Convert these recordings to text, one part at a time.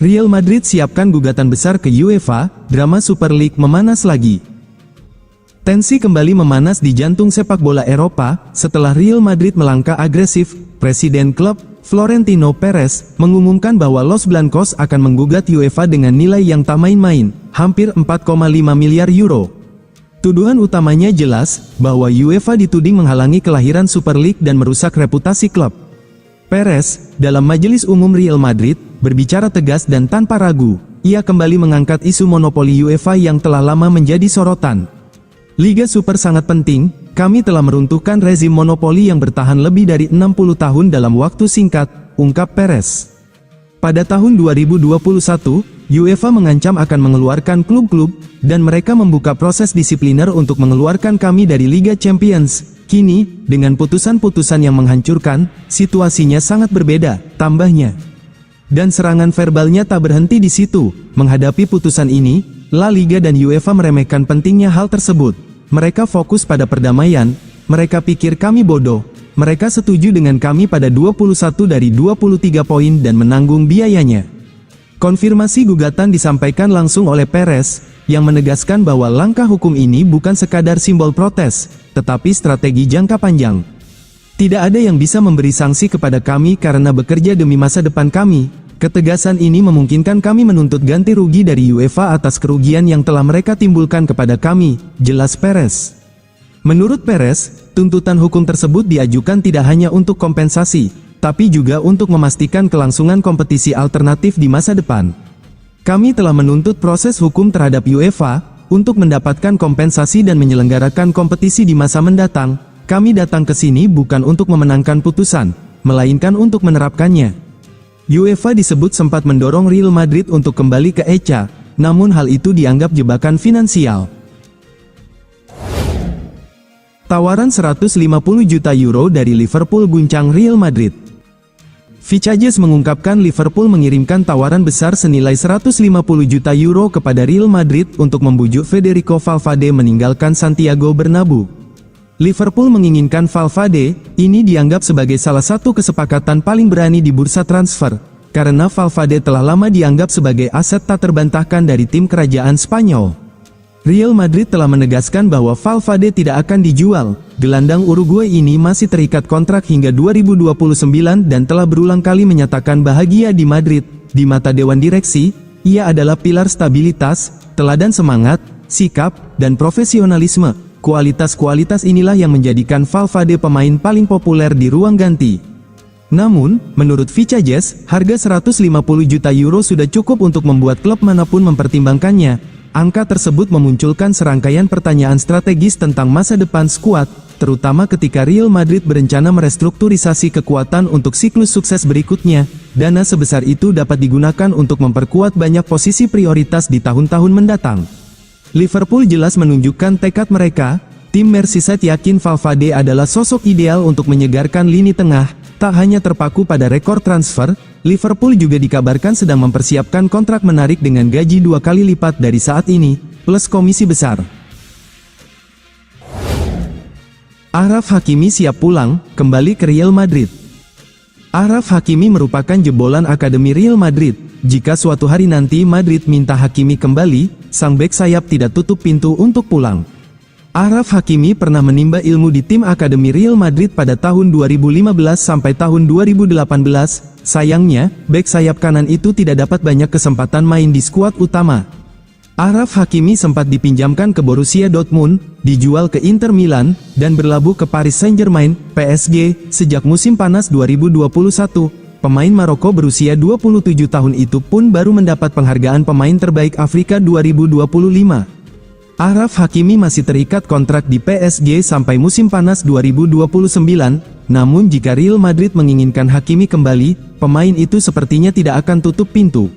Real Madrid siapkan gugatan besar ke UEFA, drama Super League memanas lagi. Tensi kembali memanas di jantung sepak bola Eropa, setelah Real Madrid melangkah agresif. Presiden klub, Florentino Perez, mengumumkan bahwa Los Blancos akan menggugat UEFA dengan nilai yang tak main-main, hampir 4,5 miliar euro. Tuduhan utamanya jelas, bahwa UEFA dituding menghalangi kelahiran Super League dan merusak reputasi klub. Perez, dalam majelis umum Real Madrid, berbicara tegas dan tanpa ragu. Ia kembali mengangkat isu monopoli UEFA yang telah lama menjadi sorotan. Liga Super sangat penting, kami telah meruntuhkan rezim monopoli yang bertahan lebih dari 60 tahun dalam waktu singkat, ungkap Perez. Pada tahun 2021, UEFA mengancam akan mengeluarkan klub-klub, dan mereka membuka proses disipliner untuk mengeluarkan kami dari Liga Champions. Kini, dengan putusan-putusan yang menghancurkan, situasinya sangat berbeda, tambahnya. Dan serangan verbalnya tak berhenti di situ. Menghadapi putusan ini, La Liga dan UEFA meremehkan pentingnya hal tersebut. Mereka fokus pada perdamaian, mereka pikir kami bodoh. Mereka setuju dengan kami pada 21 dari 23 poin dan menanggung biayanya. Konfirmasi gugatan disampaikan langsung oleh Perez, yang menegaskan bahwa langkah hukum ini bukan sekadar simbol protes, tetapi strategi jangka panjang. Tidak ada yang bisa memberi sanksi kepada kami karena bekerja demi masa depan kami. Ketegasan ini memungkinkan kami menuntut ganti rugi dari UEFA atas kerugian yang telah mereka timbulkan kepada kami, jelas Perez. Menurut Perez, tuntutan hukum tersebut diajukan tidak hanya untuk kompensasi, tapi juga untuk memastikan kelangsungan kompetisi alternatif di masa depan. Kami telah menuntut proses hukum terhadap UEFA, untuk mendapatkan kompensasi dan menyelenggarakan kompetisi di masa mendatang. Kami datang ke sini bukan untuk memenangkan putusan, melainkan untuk menerapkannya. UEFA disebut sempat mendorong Real Madrid untuk kembali ke ECA, namun hal itu dianggap jebakan finansial. Tawaran 150 juta euro dari Liverpool guncang Real Madrid. Fichajes mengungkapkan Liverpool mengirimkan tawaran besar senilai 150 juta euro kepada Real Madrid untuk membujuk Federico Valverde meninggalkan Santiago Bernabeu. Liverpool menginginkan Valverde, ini dianggap sebagai salah satu kesepakatan paling berani di bursa transfer, karena Valverde telah lama dianggap sebagai aset tak terbantahkan dari tim kerajaan Spanyol. Real Madrid telah menegaskan bahwa Valverde tidak akan dijual. Gelandang Uruguay ini masih terikat kontrak hingga 2029 dan telah berulang kali menyatakan bahagia di Madrid. Di mata Dewan Direksi, ia adalah pilar stabilitas, teladan semangat, sikap, dan profesionalisme. Kualitas-kualitas inilah yang menjadikan Valverde pemain paling populer di ruang ganti. Namun, menurut Fichajes, harga 150 juta euro sudah cukup untuk membuat klub manapun mempertimbangkannya. Angka tersebut memunculkan serangkaian pertanyaan strategis tentang masa depan skuad, terutama ketika Real Madrid berencana merestrukturisasi kekuatan untuk siklus sukses berikutnya. Dana sebesar itu dapat digunakan untuk memperkuat banyak posisi prioritas di tahun-tahun mendatang. Liverpool jelas menunjukkan tekad mereka. Tim Merseyside yakin Valverde adalah sosok ideal untuk menyegarkan lini tengah. Tak hanya terpaku pada rekor transfer, Liverpool juga dikabarkan sedang mempersiapkan kontrak menarik dengan gaji 2 kali lipat dari saat ini, plus komisi besar. Achraf Hakimi siap pulang, kembali ke Real Madrid. Achraf Hakimi merupakan jebolan Akademi Real Madrid. Jika suatu hari nanti Madrid minta Hakimi kembali, sang bek sayap tidak tutup pintu untuk pulang. Achraf Hakimi pernah menimba ilmu di tim Akademi Real Madrid pada tahun 2015 sampai tahun 2018. Sayangnya, bek sayap kanan itu tidak dapat banyak kesempatan main di skuad utama. Achraf Hakimi sempat dipinjamkan ke Borussia Dortmund, dijual ke Inter Milan, dan berlabuh ke Paris Saint-Germain, PSG, sejak musim panas 2021. Pemain Maroko berusia 27 tahun itu pun baru mendapat penghargaan pemain terbaik Afrika 2025. Achraf Hakimi masih terikat kontrak di PSG sampai musim panas 2029, namun jika Real Madrid menginginkan Hakimi kembali, pemain itu sepertinya tidak akan tutup pintu.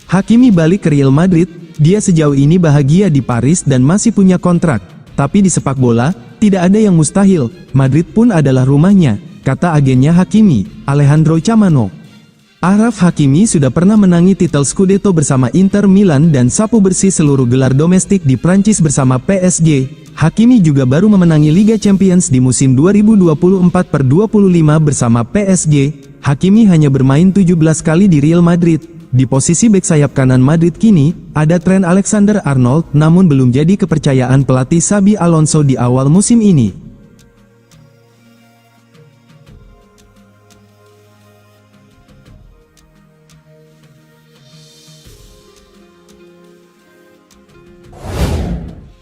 Hakimi balik ke Real Madrid, dia sejauh ini bahagia di Paris dan masih punya kontrak. Tapi di sepak bola, tidak ada yang mustahil, Madrid pun adalah rumahnya, kata agennya Hakimi, Alejandro Chamano. Achraf Hakimi sudah pernah menangi titel Scudetto bersama Inter Milan dan sapu bersih seluruh gelar domestik di Prancis bersama PSG. Hakimi juga baru memenangi Liga Champions di musim 2024/25 bersama PSG. Hakimi hanya bermain 17 kali di Real Madrid, Di posisi bek sayap kanan Madrid kini, ada Trent Alexander-Arnold, namun belum jadi kepercayaan pelatih Xabi Alonso di awal musim ini.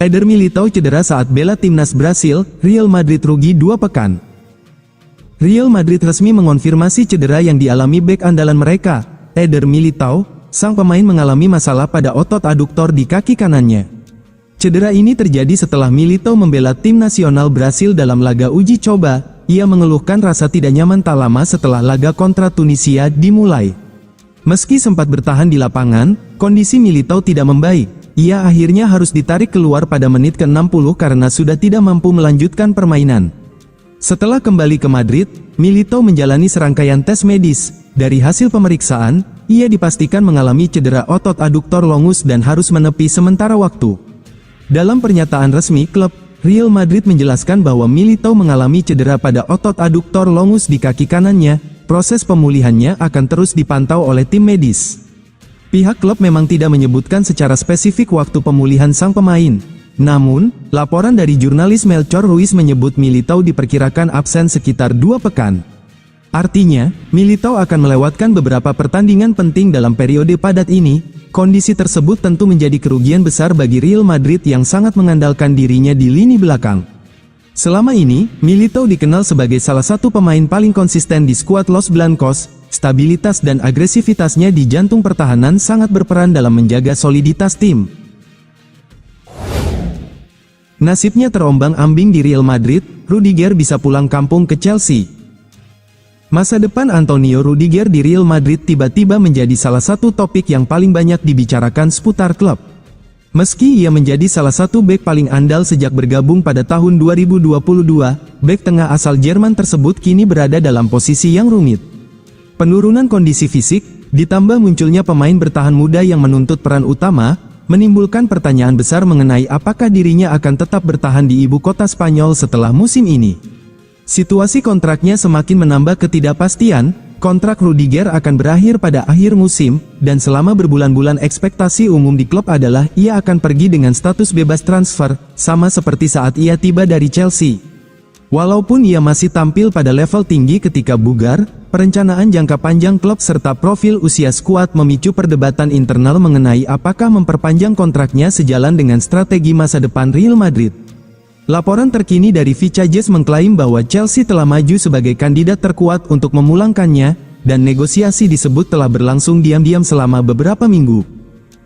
Eder Militao cedera saat bela timnas Brasil, Real Madrid rugi 2 pekan. Real Madrid resmi mengonfirmasi cedera yang dialami bek andalan mereka, Eder Militao. Sang pemain mengalami masalah pada otot aduktor di kaki kanannya. Cedera ini terjadi setelah Militao membela tim nasional Brasil dalam laga uji coba. Ia mengeluhkan rasa tidak nyaman tak lama setelah laga kontra Tunisia dimulai. Meski sempat bertahan di lapangan, kondisi Militao tidak membaik. Ia akhirnya harus ditarik keluar pada menit ke-60 karena sudah tidak mampu melanjutkan permainan. Setelah kembali ke Madrid, Militao menjalani serangkaian tes medis. Dari hasil pemeriksaan, ia dipastikan mengalami cedera otot aduktor longus dan harus menepi sementara waktu. Dalam pernyataan resmi klub, Real Madrid menjelaskan bahwa Militao mengalami cedera pada otot aduktor longus di kaki kanannya. Proses pemulihannya akan terus dipantau oleh tim medis. Pihak klub memang tidak menyebutkan secara spesifik waktu pemulihan sang pemain. Namun, laporan dari jurnalis Melchor Ruiz menyebut Militao diperkirakan absen sekitar 2 pekan. Artinya, Militao akan melewatkan beberapa pertandingan penting dalam periode padat ini. Kondisi tersebut tentu menjadi kerugian besar bagi Real Madrid yang sangat mengandalkan dirinya di lini belakang. Selama ini, Militao dikenal sebagai salah satu pemain paling konsisten di skuad Los Blancos. Stabilitas dan agresivitasnya di jantung pertahanan sangat berperan dalam menjaga soliditas tim. Nasibnya terombang-ambing di Real Madrid, Rudiger bisa pulang kampung ke Chelsea. Masa depan Antonio Rudiger di Real Madrid tiba-tiba menjadi salah satu topik yang paling banyak dibicarakan seputar klub. Meski ia menjadi salah satu bek paling andal sejak bergabung pada tahun 2022, bek tengah asal Jerman tersebut kini berada dalam posisi yang rumit. Penurunan kondisi fisik, ditambah munculnya pemain bertahan muda yang menuntut peran utama, menimbulkan pertanyaan besar mengenai apakah dirinya akan tetap bertahan di ibu kota Spanyol setelah musim ini. Situasi kontraknya semakin menambah ketidakpastian. Kontrak Rudiger akan berakhir pada akhir musim, dan selama berbulan-bulan ekspektasi umum di klub adalah ia akan pergi dengan status bebas transfer, sama seperti saat ia tiba dari Chelsea. Walaupun ia masih tampil pada level tinggi ketika bugar, perencanaan jangka panjang klub serta profil usia skuad memicu perdebatan internal mengenai apakah memperpanjang kontraknya sejalan dengan strategi masa depan Real Madrid. Laporan terkini dari Vicajes mengklaim bahwa Chelsea telah maju sebagai kandidat terkuat untuk memulangkannya, dan negosiasi disebut telah berlangsung diam-diam selama beberapa minggu.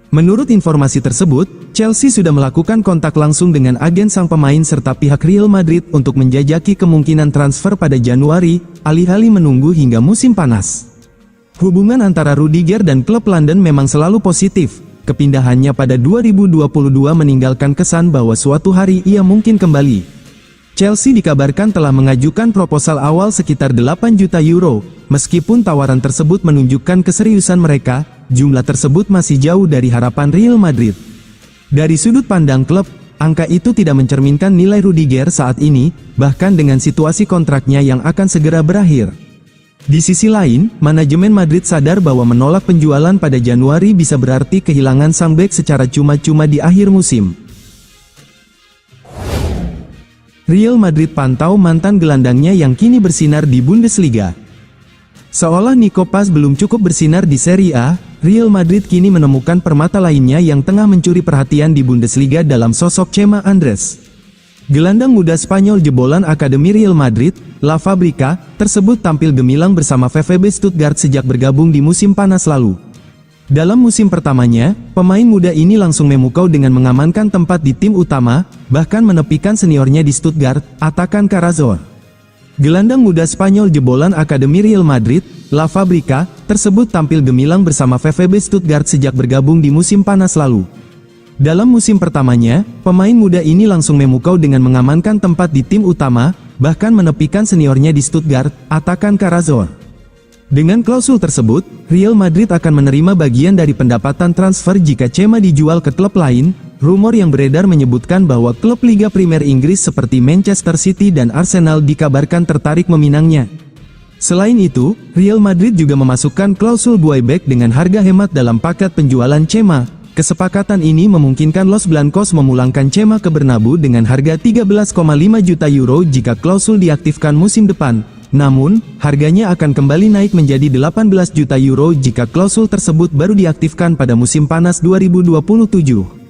Menurut informasi tersebut, Chelsea sudah melakukan kontak langsung dengan agen sang pemain serta pihak Real Madrid untuk menjajaki kemungkinan transfer pada Januari, alih-alih menunggu hingga musim panas. Hubungan antara Rudiger dan klub London memang selalu positif. Kepindahannya pada 2022 meninggalkan kesan bahwa suatu hari ia mungkin kembali. Chelsea dikabarkan telah mengajukan proposal awal sekitar 8 juta euro. Meskipun tawaran tersebut menunjukkan keseriusan mereka, jumlah tersebut masih jauh dari harapan Real Madrid. Dari sudut pandang klub, angka itu tidak mencerminkan nilai Rudiger saat ini, bahkan dengan situasi kontraknya yang akan segera berakhir. Di sisi lain, manajemen Madrid sadar bahwa menolak penjualan pada Januari bisa berarti kehilangan sang bek secara cuma-cuma di akhir musim. Real Madrid pantau mantan gelandangnya yang kini bersinar di Bundesliga. Seolah Nico Paz belum cukup bersinar di Serie A, Real Madrid kini menemukan permata lainnya yang tengah mencuri perhatian di Bundesliga dalam sosok Chema Andres. Gelandang muda Spanyol jebolan Akademi Real Madrid, La Fabrica, tersebut tampil gemilang bersama VfB Stuttgart sejak bergabung di musim panas lalu. Dalam musim pertamanya, pemain muda ini langsung memukau dengan mengamankan tempat di tim utama, bahkan menepikan seniornya di Stuttgart, Atakan Carazor. Gelandang muda Spanyol jebolan Akademi Real Madrid, La Fabrica, tersebut tampil gemilang bersama VfB Stuttgart sejak bergabung di musim panas lalu. Dalam musim pertamanya, pemain muda ini langsung memukau dengan mengamankan tempat di tim utama, bahkan menepikan seniornya di Stuttgart, Atakan Carazor. Dengan klausul tersebut, Real Madrid akan menerima bagian dari pendapatan transfer jika Chema dijual ke klub lain. Rumor yang beredar menyebutkan bahwa klub Liga Primer Inggris seperti Manchester City dan Arsenal dikabarkan tertarik meminangnya. Selain itu, Real Madrid juga memasukkan klausul buyback dengan harga hemat dalam paket penjualan Chema. Kesepakatan ini memungkinkan Los Blancos memulangkan Chema ke Bernabeu dengan harga 13,5 juta euro jika klausul diaktifkan musim depan. Namun, harganya akan kembali naik menjadi 18 juta euro jika klausul tersebut baru diaktifkan pada musim panas 2027.